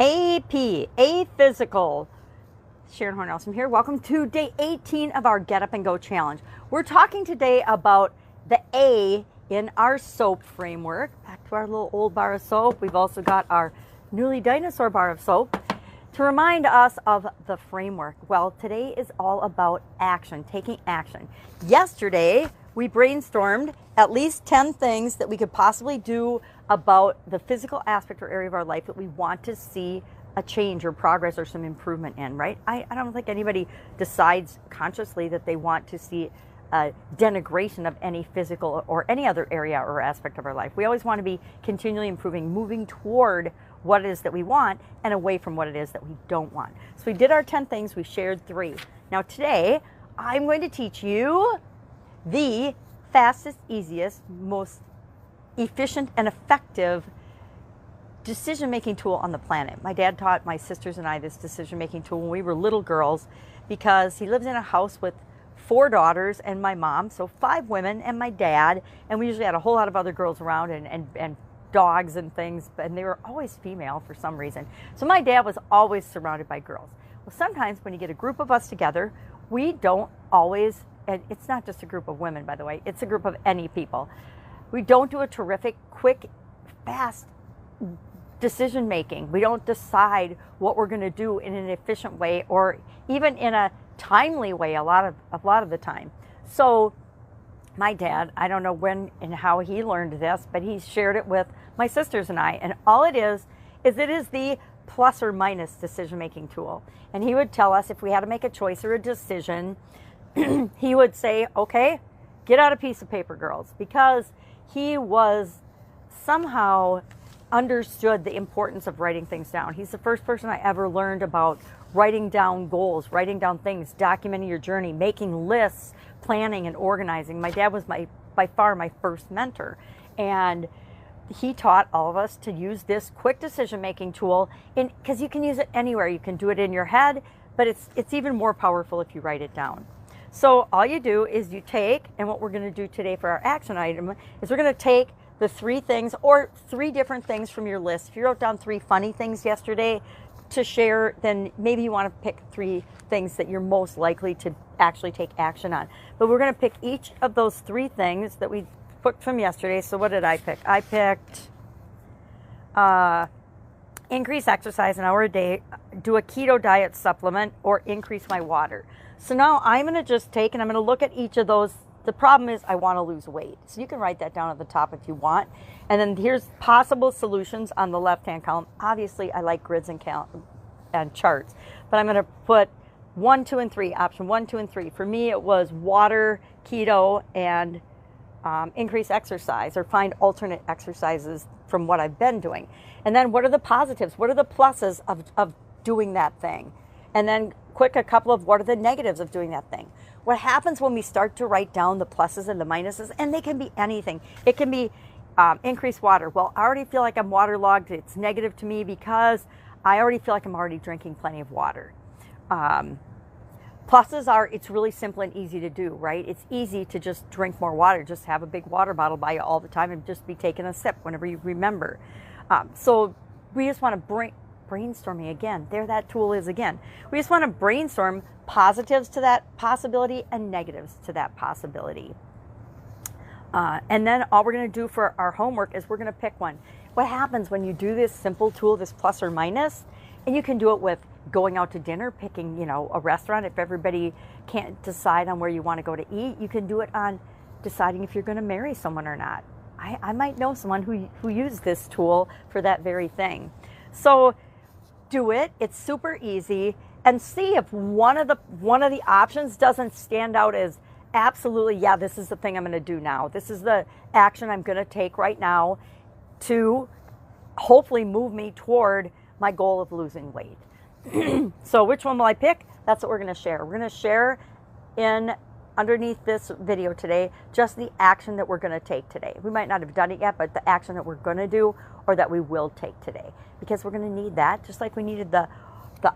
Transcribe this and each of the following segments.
AP, A Physical. Sharon Horne-Ellstrom here. Welcome to day 18 of our Get Up and Go Challenge. We're talking today about the A in our soap framework. Back to our little old bar of soap. We've also got our newly dinosaur bar of soap to remind us of the framework. Well, today is all about action, taking action. Yesterday, we brainstormed at least 10 things that we could possibly do about the physical aspect or area of our life that we want to see a change or progress or some improvement in, right? I don't think anybody decides consciously that they want to see a denigration of any physical or any other area or aspect of our life. We always want to be continually improving, moving toward what it is that we want and away from what it is that we don't want. So we did our 10 things, we shared 3. Now today, I'm going to teach you the fastest, easiest, most efficient and effective decision-making tool on the planet. My dad taught my sisters and I this decision-making tool when we were little girls because he lives in a house with 4 daughters and my mom, so 5 women and my dad, and we usually had a whole lot of other girls around and dogs and things, and they were always female for some reason. So my dad was always surrounded by girls. Well, sometimes when you get a group of us together, we don't always, and it's not just a group of women, by the way, it's a group of any people. We don't do a terrific, quick, fast decision making. We don't decide what we're going to do in an efficient way or even in a timely way a lot of the time. So my dad, I don't know when and how he learned this, but he shared it with my sisters and I, and all it is it is the plus or minus decision making tool. And he would tell us if we had to make a choice or a decision, he would say, okay, get out a piece of paper, girls, because he was somehow understood the importance of writing things down. He's the first person I ever learned about writing down goals, writing down things, documenting your journey, making lists, planning and organizing. My dad was by far my first mentor, and he taught all of us to use this quick decision-making tool because you can use it anywhere. You can do it in your head, but it's even more powerful if you write it down. So all you do is you take, and what we're going to do today for our action item is we're going to take the 3 things or 3 different things from your list. If you wrote down 3 funny things yesterday to share, then maybe you want to pick 3 things that you're most likely to actually take action on. But we're going to pick each of those 3 things that we picked from yesterday. So what did I pick? I picked increase exercise an hour a day, do a keto diet supplement, or increase my water. So now I'm going to just take and I'm going to look at each of those. The problem is I want to lose weight. So you can write that down at the top if you want. And then here's possible solutions on the left-hand column. Obviously, I like grids and charts. But I'm going to put 1, 2, and 3. Option 1, 2, and 3. For me, it was water, keto, and increase exercise, or find alternate exercises from what I've been doing. And then what are the positives? What are the pluses of doing that thing? And then quick, a couple of what are the negatives of doing that thing? What happens when we start to write down the pluses and the minuses? And they can be anything. It can be increase water. Well, I already feel like I'm waterlogged. It's negative to me because I already feel like I'm already drinking plenty of water. Pluses are, it's really simple and easy to do, right? It's easy to just drink more water. Just have a big water bottle by you all the time and just be taking a sip whenever you remember. So we just want to brainstorming again. There that tool is again. We just want to brainstorm positives to that possibility and negatives to that possibility. And then all we're going to do for our homework is we're going to pick one. What happens when you do this simple tool, this plus or minus, and you can do it with going out to dinner, picking, a restaurant. If everybody can't decide on where you want to go to eat, you can do it on deciding if you're going to marry someone or not. I might know someone who used this tool for that very thing. So do it. It's super easy, and see if one of the options doesn't stand out as absolutely, yeah, this is the thing I'm going to do now. This is the action I'm going to take right now to hopefully move me toward my goal of losing weight. So which one will I pick? That's what we're going to share. We're going to share underneath this video today just the action that we're going to take today. We might not have done it yet, but the action that we're going to do or that we will take today, because we're going to need that just like we needed the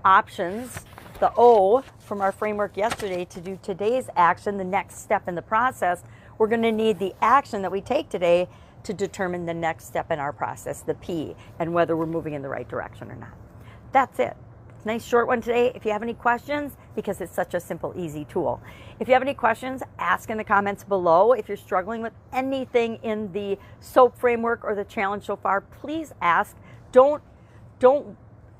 options, the O from our framework yesterday to do today's action, the next step in the process. We're going to need the action that we take today to determine the next step in our process, the P, and whether we're moving in the right direction or not. that's it. Nice short one today. If you have any questions, because it's such a simple, easy tool. If you have any questions, ask in the comments below. If you're struggling with anything in the soap framework or the challenge so far, please ask. Don't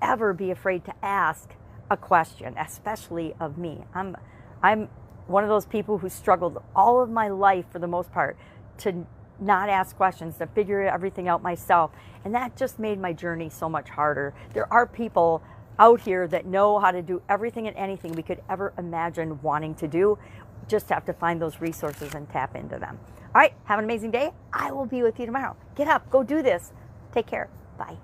ever be afraid to ask a question, especially of me. I'm one of those people who struggled all of my life, for the most part, to not ask questions, to figure everything out myself. And that just made my journey so much harder. There are people out here that know how to do everything and anything we could ever imagine wanting to do. Just have to find those resources and tap into them. All right, have an amazing day. I will be with you tomorrow. Get up, go do this. Take care. Bye.